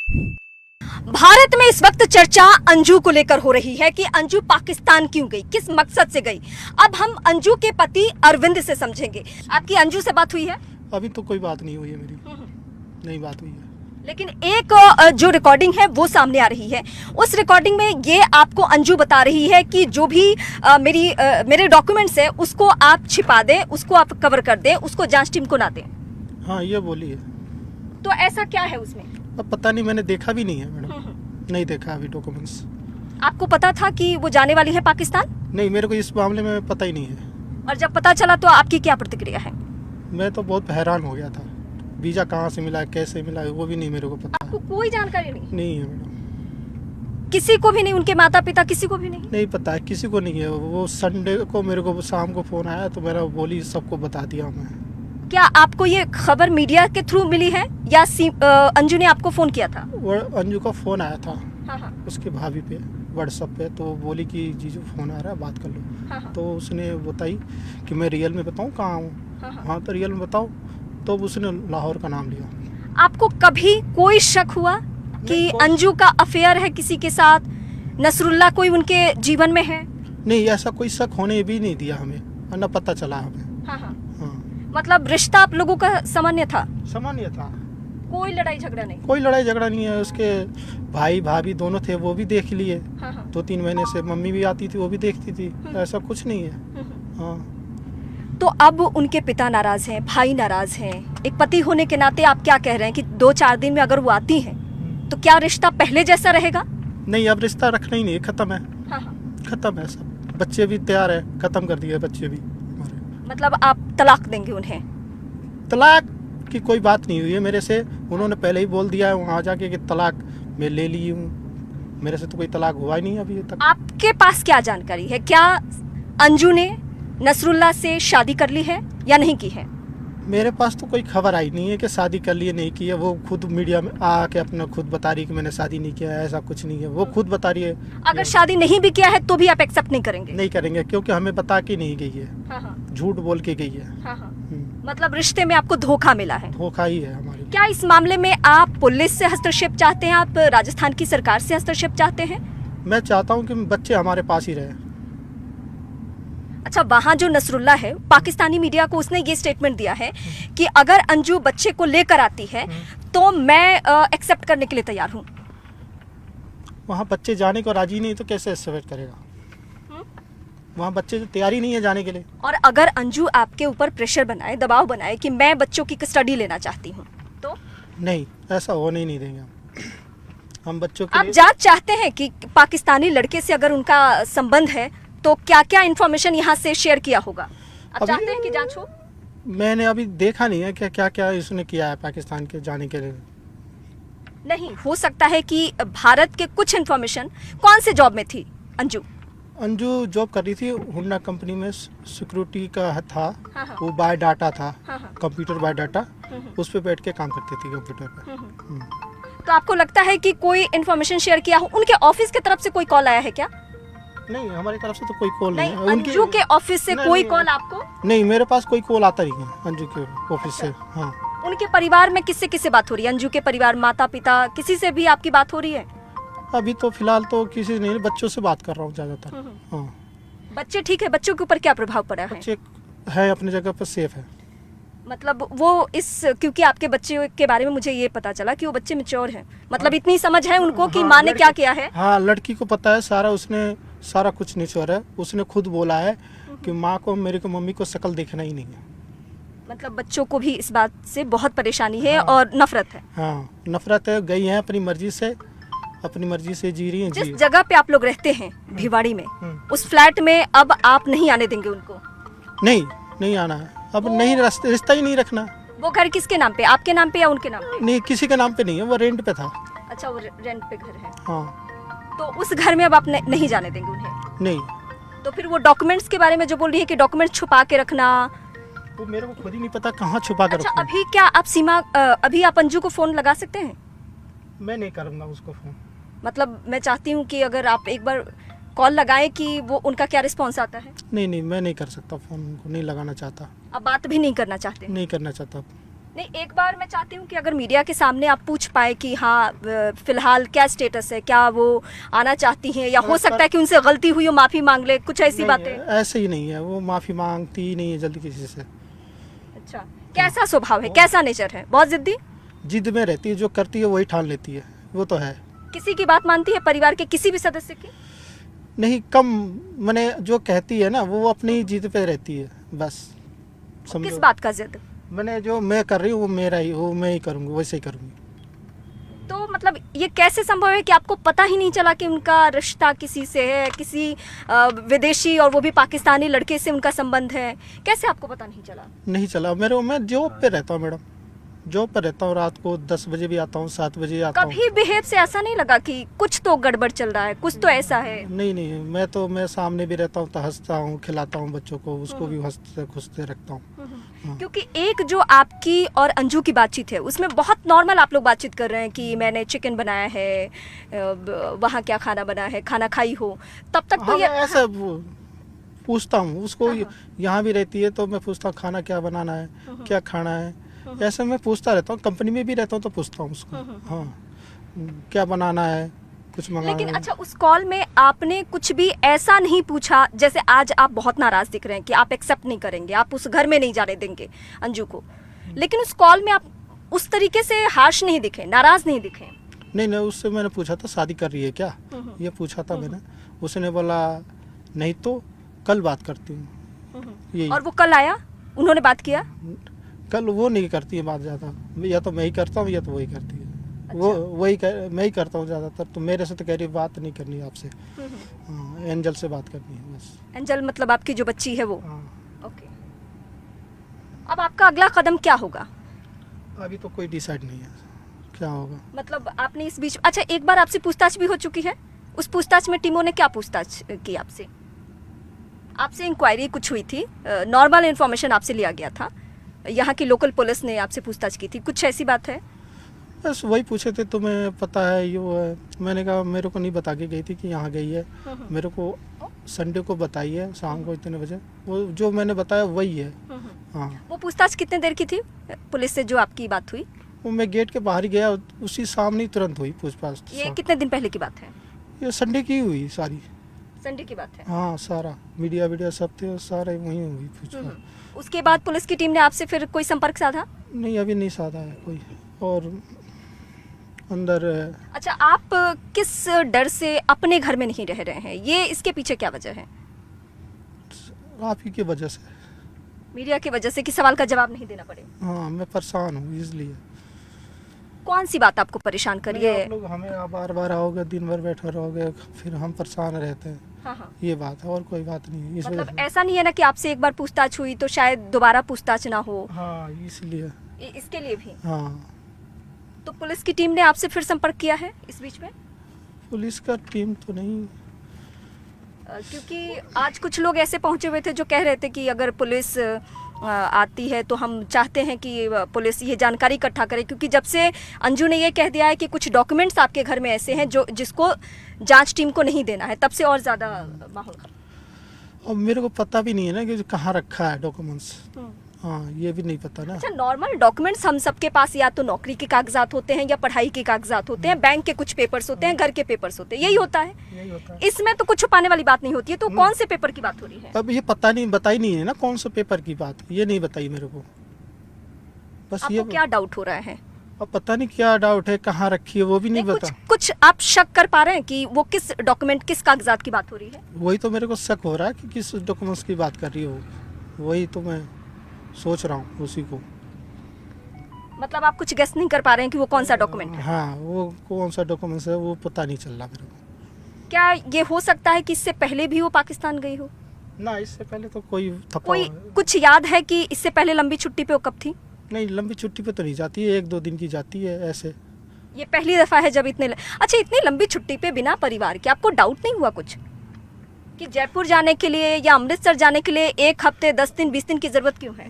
भारत में इस वक्त चर्चा अंजू को लेकर हो रही है कि अंजू पाकिस्तान क्यों गई, किस मकसद से गई। अब हम अंजू के पति अरविंद से समझेंगे। आपकी अंजू से बात हुई है? अभी तो कोई बात नहीं हुई है मेरी, नहीं बात हुई है। लेकिन एक जो रिकॉर्डिंग है वो सामने आ रही है। उस रिकॉर्डिंग में ये आपको अंजू बता रही है कि जो भी मेरे डॉक्यूमेंट्स है उसको आप छिपा दें, उसको आप कवर कर दें, उसको जांच टीम को ना दें। हाँ, ये बोली है। तो ऐसा क्या है उसमें? अब पता नहीं, मैंने देखा भी नहीं है मैडम, नहीं देखा अभी डॉक्यूमेंट्स। आपको पता था कि वो जाने वाली है पाकिस्तान? नहीं, मेरे को इस मामले में पता ही नहीं है। और जब पता चला तो आपकी क्या प्रतिक्रिया है? मैं तो बहुत हैरान हो गया था। वीजा कहाँ से मिला, कैसे मिला, वो भी नहीं मेरे को पता। आपको कोई जानकारी नहीं है मैडम, किसी को भी नहीं? उनके माता पिता किसी को भी नहीं पता है, किसी को नहीं है। वो संडे को मेरे को शाम को फोन आया तो मेरा बोली सबको बता दिया मैं। क्या आपको ये खबर मीडिया के थ्रू मिली है या अंजू ने आपको फोन किया था? वो अंजू का फोन आया था, हाँ। उसके भाभी पे व्हाट्सएप पे, तो बोली कि जीजू फोन आ रहा है, बात कर लो। हाँ। तो उसने बताई कि मैं रियल में बताऊँ कहाँ हूँ। हाँ, तो रियल में बताओ। तो उसने लाहौर का नाम लिया। आपको कभी कोई शक हुआ कि अंजू का अफेयर है किसी के साथ, नसरुल्लाह कोई उनके जीवन में है? नहीं, ऐसा कोई शक होने भी नहीं दिया हमें, न पता चला हमें। हाँ। मतलब रिश्ता आप लोगों का सामान्य था? सामान्य था, कोई लड़ाई झगड़ा नहीं? कोई लड़ाई झगड़ा नहीं है। उसके भाई भाभी दोनों थे, वो भी देख लिए। हाँ। 2-3 महीने से मम्मी भी आती थी, वो भी देखती थी। ऐसा कुछ नहीं है। हाँ। तो अब उनके पिता नाराज हैं, भाई नाराज हैं। एक पति होने के नाते आप क्या कह रहे हैं कि 2-4 दिन में अगर वो आती हैं तो क्या रिश्ता पहले जैसा रहेगा? नहीं, अब रिश्ता रखना ही नहीं है, खत्म है। हाँ। खत्म है सब। बच्चे भी तैयार है, खत्म कर दिए बच्चे भी हमारे। मतलब आप तलाक देंगे उन्हें? तलाक की कोई बात नहीं हुई है मेरे से। उन्होंने पहले ही बोल दिया है वहाँ जाके कि तलाक मैं ले ली हूँ। मेरे से तो कोई तलाक हुआ ही नहीं अभी तक। आपके पास क्या जानकारी है? क्या अंजू ने नसरुल्लाह से शादी कर ली है या नहीं की है? मेरे पास तो कोई खबर आई नहीं है कि शादी कर ली है, नहीं की है। वो खुद मीडिया में आके अपना खुद बता रही है कि मैंने शादी नहीं किया है। ऐसा कुछ नहीं है, वो खुद बता रही है। अगर शादी नहीं भी किया है तो भी आप एक्सेप्ट नहीं करेंगे? नहीं करेंगे, क्योंकि हमें बता के नहीं गई है। हाँ। झूठ बोल के गई है। हाँ। मतलब रिश्ते में आपको धोखा मिला है? धोखा ही है हमारी। क्या इस मामले में आप पुलिस से हस्तक्षेप चाहते हैं? आप राजस्थान की सरकार से हस्तक्षेप चाहते हैं? मैं चाहता हूँ कि बच्चे हमारे पास ही रहे। अच्छा, वहाँ जो नसरुल्लाह है, पाकिस्तानी मीडिया को उसने ये स्टेटमेंट दिया है कि अगर अंजू बच्चे को लेकर आती है तो मैं एक्सेप्ट करने के लिए तैयार हूँ। वहाँ बच्चे जाने को राजी नहीं तो कैसे एक्सेप्ट करेगा? वहाँ बच्चे तैयारी नहीं है जाने के लिए। और अगर अंजू आपके ऊपर प्रेशर बनाए, दबाव बनाए कि मैं बच्चों की कस्टडी लेना चाहती हूँ तो? नहीं, ऐसा होने ही नहीं देंगे हम बच्चों के आप लिए। जांच चाहते हैं कि पाकिस्तानी लड़के से अगर उनका संबंध है तो क्या क्या इन्फॉर्मेशन यहाँ से शेयर किया होगा? आप चाहते हैं कि जांच हो? मैंने अभी देखा नहीं है कि क्या क्या इसने किया है पाकिस्तान के जाने के लिए। नहीं हो सकता है कि भारत के कुछ इन्फॉर्मेशन। कौन से जॉब में थी अंजू? अंजू जॉब कर रही थी हुंडा कंपनी में, सिक्योरिटी का था। हाँ। वो बाय डाटा था। हाँ। कंप्यूटर बाय डाटा, उस पर बैठ के काम करती थी कंप्यूटर पे। तो आपको लगता है कि कोई इन्फॉर्मेशन शेयर किया हो? उनके ऑफिस की तरफ से कोई कॉल आया है क्या? नहीं, हमारी तरफ से तो कोई कॉल नहीं, नहीं है। अंजू के ऑफिस से कोई कॉल आपको? नहीं, मेरे पास कोई कॉल आता नहीं है अंजू के ऑफिस से। हाँ। उनके परिवार में किससे किससे बात हो रही है? अंजू के परिवार, माता पिता, किसी से भी आपकी बात हो रही है? अभी तो फिलहाल तो किसी से नहीं, बच्चों से बात कर रहा हूँ ज्यादातर। हाँ। बच्चे ठीक है? बच्चों के ऊपर क्या प्रभाव पड़ा है? बच्चे है अपनी जगह पर, सेफ है। मतलब वो क्योंकि आपके बच्चे के बारे में मुझे ये पता चला कि वो बच्चे मैच्योर हैं, मतलब इतनी समझ है उनको कि माँ ने क्या किया है। हाँ, लड़की को पता है सारा, उसने सारा कुछ निचोड़ है। उसने खुद बोला है कि माँ को, मेरे को, मम्मी को शक्ल देखना ही नहीं है। मतलब बच्चों को भी इस बात से बहुत परेशानी है। हाँ। और नफरत है। हाँ, नफरत है। गई है अपनी मर्जी से, अपनी मर्जी से जी रही है। जिस जगह पे आप लोग रहते हैं भिवाड़ी में, उस फ्लैट में अब आप नहीं आने देंगे उनको? नहीं आना है अब। नहीं, रिश्ता ही नहीं रखना। वो घर किसके नाम पे? आपके नाम पे या उनके नाम पे? नहीं, किसी के नाम पे नहीं है, वो रेंट पे था। अच्छा, वो रेंट पे घर है। हाँ। तो उस घर में अब आप नहीं जाने देंगे उन्हें? नहीं। तो फिर वो डॉक्यूमेंट्स के बारे में जो बोल रही है कि डॉक्यूमेंट छुपा के रखना, वो मेरे को खुद ही नहीं पता कहाँ छुपा कर। अच्छा, अभी क्या आप अभी आप अंजू को फोन लगा सकते हैं? मैं नहीं करूँगा उसको फोन। मतलब मैं चाहती हूँ कि अगर आप एक बार कॉल लगाएं कि वो उनका क्या रिस्पॉन्स आता है। नहीं, मैं नहीं कर सकता फोन, उनको नहीं लगाना चाहता। अब बात भी नहीं करना चाहते? नहीं करना चाहता। नहीं, एक बार मैं चाहती हूँ कि अगर मीडिया के सामने आप पूछ पाए कि हाँ फिलहाल क्या स्टेटस है, क्या वो आना चाहती हैं, या हो सकता है कि उनसे गलती हुई हो माफ़ी मांग ले, कुछ ऐसी नहीं, बातें। ऐसे ही नहीं है, वो माफ़ी मांगती ही नहीं है जल्दी किसी से। अच्छा, कैसा स्वभाव है, कैसा नेचर है? बहुत जिद्दी? जिद में रहती है, जो करती है वही ठान लेती है, वो तो है। किसी की बात मानती है परिवार के किसी भी सदस्य की? नहीं, कम, मैंने जो कहती है ना वो अपनी जिद पे रहती है बस। किस समझो, बात का जिद? मैंने जो मैं कर रही हूँ वो मेरा ही, वो मैं ही करूँगी, वैसे ही करूँगी। तो मतलब ये कैसे संभव है कि आपको पता ही नहीं चला कि उनका रिश्ता किसी से है, किसी विदेशी और वो भी पाकिस्तानी लड़के से उनका संबंध है? कैसे आपको पता नहीं चला? नहीं चला, मैं जॉब पे रहता हूँ मैडम, जॉब पर रहता हूँ, रात को 10 बजे भी आता हूँ, 7 बजे आता हूँ। कभी बिहेव से ऐसा नहीं लगा कि कुछ तो गड़बड़ चल रहा है, कुछ तो ऐसा है? नहीं, मैं सामने भी रहता हूँ तो हंसता हूँ, खिलाता हूँ बच्चों को, उसको भी हंसते खुशते रखता हूँ। हाँ। क्योंकि एक जो आपकी और अंजू की बातचीत है उसमें बहुत नॉर्मल आप लोग बातचीत कर रहे हैं कि मैंने चिकन बनाया है, वहाँ क्या खाना बना है, खाना खाई हो, तब तक तो हाँ, ये मैं ऐसा पूछता हूँ उसको, यहाँ भी रहती है तो मैं पूछता हूँ खाना क्या बनाना है, क्या खाना है, ऐसे मैं पूछता रहता हूँ। कंपनी में भी रहता हूँ तो पूछता हूँ उसको, हाँ क्या बनाना है, कुछ मंगाना लेकिन है। अच्छा, उस कॉल में आपने कुछ भी ऐसा नहीं पूछा, जैसे आज आप बहुत नाराज दिख रहे हैं कि आप एक्सेप्ट नहीं करेंगे, आप उस घर में नहीं जाने देंगे अंजू को, लेकिन उस कॉल में आप उस तरीके से हार्श नहीं दिखे, नाराज नहीं दिखे? नहीं, उससे मैंने पूछा था शादी कर रही है क्या, ये पूछा था मैंने। उसने बोला नहीं तो कल बात करती हूँ, यही। और वो कल आया, उन्होंने बात किया? कल वो नहीं करती है बात ज़्यादा, या तो मैं ही करता हूँ या तो वही करती है। अच्छा। मैं ही करता हूँ ज़्यादातर, तो मेरे से तो कह रही बात नहीं करनी आपसे, हाँ, एंजल से बात करनी है बस। एंजल मतलब आपकी जो बच्ची है वो? हाँ, ओके। अब आपका अगला कदम क्या होगा? अभी तो कोई डिसाइड नहीं है क्या होगा। मतलब आपने इस बीच, अच्छा एक बार आपसे पूछताछ भी हो चुकी है, उस पूछताछ में टीमों ने क्या पूछताछ की आपसे? आपसे इंक्वायरी कुछ हुई थी, नॉर्मल इन्फॉर्मेशन आपसे लिया गया था, यहाँ की लोकल पुलिस ने आपसे पूछताछ की थी, कुछ ऐसी बात है? बस वही पूछे थे तुम्हें पता है ये वो है, मैंने कहा मेरे को नहीं बता के गई थी कि यहाँ गई है, मेरे को संडे को बताई है शाम को इतने बजे, वो जो मैंने बताया वही है। हाँ, वो पूछताछ कितने देर की थी पुलिस से जो आपकी बात हुई? वो मैं गेट के बाहर ही गया, उसी सामने ही तुरंत हुई पूछताछ। ये कितने दिन पहले की बात है? ये संडे की हुई सारी। संडे की बात है। हाँ, सारा मीडिया सब थे, सारे वहीं हुई पूछताछ। उसके बाद पुलिस की टीम ने आपसे फिर कोई संपर्क साधा? नहीं, अभी नहीं साधा है कोई, और अंदर। अच्छा, आप किस डर से अपने घर में नहीं रह रहे हैं, ये इसके पीछे क्या वजह है? आप ही की वजह से। मीडिया की वजह से कि सवाल का जवाब नहीं देना पड़े? हाँ, मैं परेशान हूँ इसलिए। कौन सी बात आपको परेशान कर रही है? आप लोग हमें बार बार आओगे, दिन भर बैठे रहोगे, फिर हम परेशान रहते हैं। हाँ। ये बात है और कोई बात नहीं है, इस वजह मतलब से। ऐसा नहीं है ना कि आपसे एक बार पूछताछ हुई तो शायद दोबारा पूछताछ ना हो, हाँ, इसलिए। इसके लिए भी? हाँ, तो पुलिस की टीम ने आपसे फिर संपर्क किया है इस बीच में? पुलिस का टीम तो नहीं। क्योंकि आज कुछ लोग ऐसे पहुंचे हुए थे जो कह रहे थे कि अगर पुलिस आती है तो हम चाहते हैं कि पुलिस ये जानकारी इकट्ठा करे, क्योंकि जब से अंजू ने ये कह दिया है कि कुछ डॉक्यूमेंट्स आपके घर में ऐसे हैं जो जिसको जांच टीम को नहीं देना है, तब से और ज़्यादा माहौल खराब। और मेरे को पता भी नहीं है ना कि कहाँ रखा है डॉक्यूमेंट्स। हाँ, ये भी नहीं पता ना। अच्छा, नॉर्मल डॉक्यूमेंट्स हम सबके पास या तो नौकरी के कागजात होते हैं या पढ़ाई के कागजात होते हैं, बैंक के कुछ पेपर्स होते हैं, घर के पेपर्स होते हैं, यही होता है। यही होता है। इसमें तो कुछ छुपाने वाली बात नहीं होती है, तो कौन से पेपर की बात हो रही है? अब ये पता नहीं, बताई नहीं है ना कौन सा पेपर की बात, ये नहीं बताई मेरे को। बस आपको ये क्या डाउट हो रहा है? अब पता नहीं क्या डाउट है, कहाँ रखी है वो भी नहीं कुछ बता। कुछ आप शक कर पा रहे हैं कि वो किस डॉक्यूमेंट, किस कागजात की बात हो रही है? वही तो मेरे को शक हो रहा है कि किस डॉक्यूमेंट्स की बात कर रही हो, वही तो मैं सोच रहा हूँ उसी को। मतलब आप कुछ गेस नहीं कर पा रहे हैं कि वो कौन सा डॉक्यूमेंट है? हाँ, वो कौन सा डॉक्यूमेंट्स है वो पता नहीं चल रहा मेरे को। क्या ये हो सकता है कि इससे पहले भी वो पाकिस्तान गई हो? ना, इससे पहले तो कोई कोई कुछ याद है कि इससे पहले लंबी छुट्टी पे वो कब थी? नहीं, लंबी छुट्टी पे तो नहीं जाती है, 1-2 दिन की जाती है ऐसे। ये पहली दफा है जब अच्छा, इतनी लंबी छुट्टी पे बिना परिवार के आपको डाउट नहीं हुआ कुछ कि जयपुर जाने के लिए या अमृतसर जाने के लिए 1 हफ्ते 10 दिन 20 दिन की जरूरत क्यों है?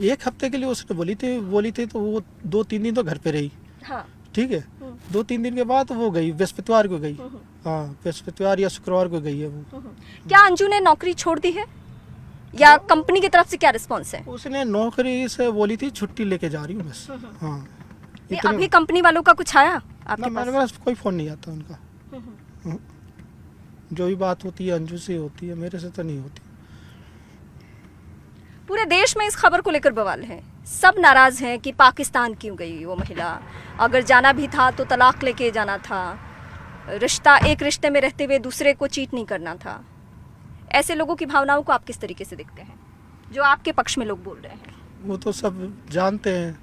1 हफ्ते के लिए उसने बोली थी तो वो 2-3 दिन तो घर पे रही। हाँ। ठीक है, 2-3 दिन के बाद वो गई, बृहस्पतिवार को गई। हाँ, बृहस्पतिवार या शुक्रवार को गई है वो। क्या अंजू ने नौकरी छोड़ दी है? या कंपनी की तरफ से क्या रिस्पॉन्स है? उसने नौकरी से बोली थी छुट्टी लेके जा रही हूँ बस। हाँ नहीं, अभी कंपनी वालों का कुछ आया ना, आपके मेरे पास? पास कोई फ़ोन नहीं आता उनका। हाँ। जो भी बात होती है अंजू से होती है, मेरे से तो नहीं होती। पूरे देश में इस खबर को लेकर बवाल है, सब नाराज हैं कि पाकिस्तान क्यों गई वो महिला, अगर जाना भी था तो तलाक लेके जाना था, रिश्ता एक रिश्ते में रहते हुए दूसरे को चीट नहीं करना था। ऐसे लोगों की भावनाओं को आप किस तरीके से देखते हैं, जो आपके पक्ष में लोग बोल रहे हैं? वो तो सब जानते हैं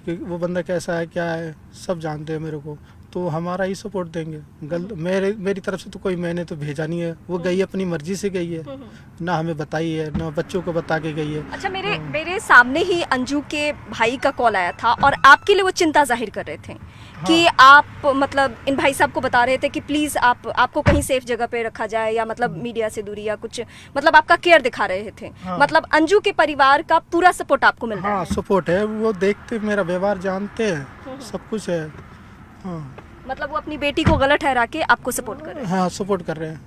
कि वो बंदा कैसा है क्या है, सब जानते हैं मेरे को, तो हमारा ही सपोर्ट देंगे। मेरी तरफ से तो कोई मैंने तो भेजा नहीं है, वो गई अपनी मर्जी से गई है, ना हमें बताई है ना बच्चों को बता के गई है। अच्छा, मेरे सामने ही अंजू के भाई का कॉल आया था और आपके लिए वो चिंता जाहिर कर रहे थे कि आप मतलब इन भाई साहब को बता रहे थे कि प्लीज़ आपको कहीं सेफ जगह पे रखा जाए, या मतलब मीडिया से दूरी या कुछ, मतलब आपका केयर दिखा रहे थे। मतलब अंजू के परिवार का पूरा सपोर्ट आपको मिल रहा है? हाँ सपोर्ट है, वो देखते मेरा व्यवहार जानते हैं, सब कुछ है। हाँ मतलब वो अपनी बेटी को गलत ठहरा के आपको सपोर्ट कर रहे हैं? हाँ सपोर्ट कर रहे हैं।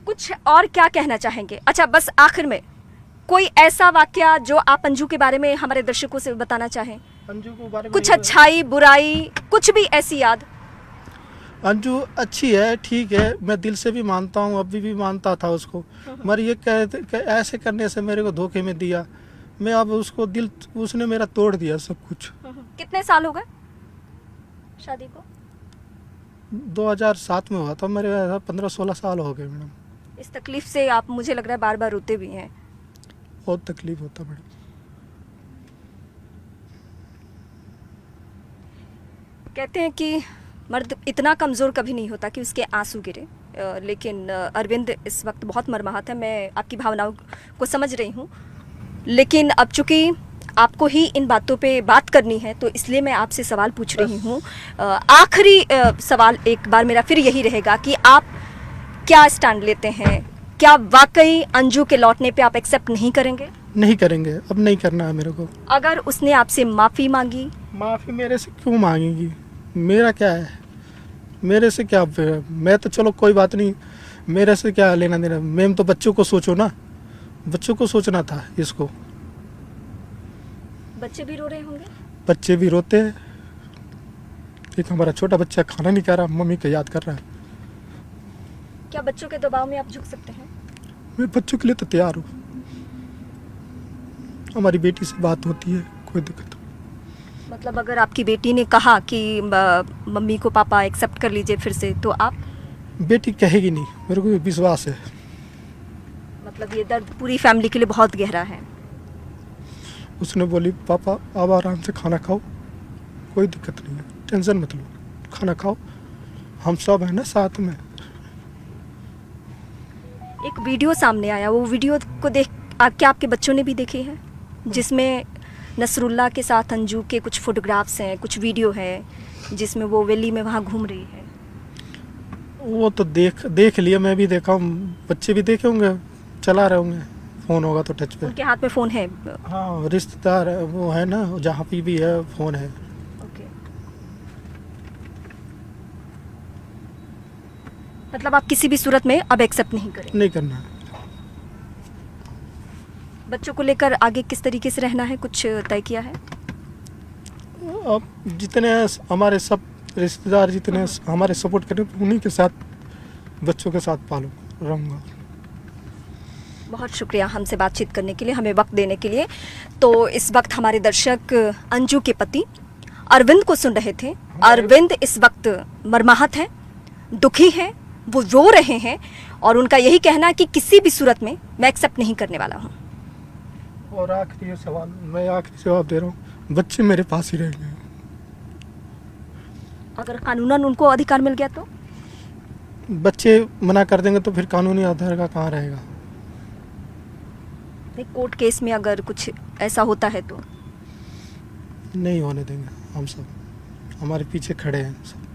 कुछ और क्या कहना चाहेंगे? अच्छा, बस आखिर में कोई ऐसा वाकया जो आप अंजू के बारे में हमारे दर्शकों से बताना चाहें? अंजू के बारे में कुछ अच्छाई बुराई कुछ भी ऐसी याद? अंजू अच्छी है, ठीक है, मैं दिल से भी मानता हूँ, अभी भी मानता था उसको, मगर ये ऐसे करने से मेरे को धोखे में दिया, मैं अब उसको दिल, उसने मेरा तोड़ दिया सब कुछ। कितने साल हो गए शादी को? 2007 में हुआ था, मेरे 15-16 साल हो गए मैडम। इस तकलीफ से आप, मुझे लग रहा है, बार बार रोते भी हैं। बहुत तकलीफ होता मैडम। कहते हैं कि मर्द इतना कमज़ोर कभी नहीं होता कि उसके आंसू गिरे, लेकिन अरविंद इस वक्त बहुत मर्माहत है। मैं आपकी भावनाओं को समझ रही हूँ, लेकिन अब चूंकि आपको ही इन बातों पे बात करनी है तो इसलिए मैं आपसे सवाल पूछ रही हूँ। आखिरी सवाल एक बार मेरा फिर यही रहेगा कि आप क्या स्टैंड लेते हैं? क्या वाकई अंजू के लौटने पे आप एक्सेप्ट नहीं करेंगे? नहीं करेंगे, अब नहीं करना है मेरे को। अगर उसने आपसे माफ़ी मांगी? माफ़ी मेरे से क्यों मांगेगी, मेरा क्या है, मेरे से क्या, मैं तो चलो कोई बात नहीं, मेरे से क्या लेना देना। मैम तो बच्चों को सोचो ना, बच्चों को सोचना था इसको। बच्चे भी रो रहे होंगे? बच्चे भी रोते हैं, एक हमारा छोटा बच्चा खाना नहीं खा रहा, मम्मी को याद कर रहा है। क्या बच्चों के दबाव में आप झुक सकते हैं? मैं बच्चों के लिए तो तैयार हूँ, हमारी बेटी से बात होती है, कोई दिक्कत नहीं। मतलब अगर आपकी बेटी ने कहा कि मम्मी को पापा एक्सेप्ट कर लीजिए फिर से, तो आप? बेटी कहेगी नहीं, मेरे को विश्वास है। मतलब ये दर्द पूरी फैमिली के लिए बहुत गहरा है। उसने बोली पापा आप आराम से खाना खाओ, कोई दिक्कत नहीं है, टेंशन मत लो, खाना खाओ, हम सब हैं ना साथ में। एक वीडियो सामने आया, वो वीडियो को देख क्या आपके बच्चों ने भी देखी है, जिसमें नसरुल्लाह के साथ अंजू के कुछ फोटोग्राफ्स हैं, कुछ वीडियो है जिसमें वो वैली में वहाँ घूम रही है? वो तो देख लिया, मैं भी देखा हूँ, बच्चे भी देखे होंगे, चला रहे होंगे, फ़ोन होगा तो टच पे। उनके हाथ में फ़ोन है? हाँ रिश्तेदार है वो, है ना, जहाँ पे भी है फ़ोन है। ओके। मतलब आप किसी भी सूरत में अब एक्सेप्ट नहीं करेंगे? नहीं करना है। बच्चों को लेकर आगे किस तरीके से रहना है, कुछ तय किया है? अब जितने हमारे सब रिश्तेदार जितने हमारे सपोर्ट करें, उन्हीं के साथ, बच्चों के साथ पालू रहूँगा। बहुत शुक्रिया हमसे बातचीत करने के लिए, हमें वक्त देने के लिए। तो इस वक्त हमारे दर्शक अंजू के पति अरविंद को सुन रहे थे। अरविंद इस वक्त मर्माहत हैं, दुखी हैं, वो रो रहे हैं और उनका यही कहना है कि किसी भी सूरत में मैं एक्सेप्ट नहीं करने वाला हूँ। और आखिरी सवाल, मैं आखिरी जवाब दे रहा हूँ, बच्चे मेरे पास ही रहेंगे। अगर कानूनन उनको अधिकार मिल गया तो? बच्चे मना कर देंगे तो फिर कानूनी आधार का कहाँ रहेगा? कोर्ट केस में अगर कुछ ऐसा होता है तो? नहीं होने देंगे, हम सब हमारे पीछे खड़े हैं सब।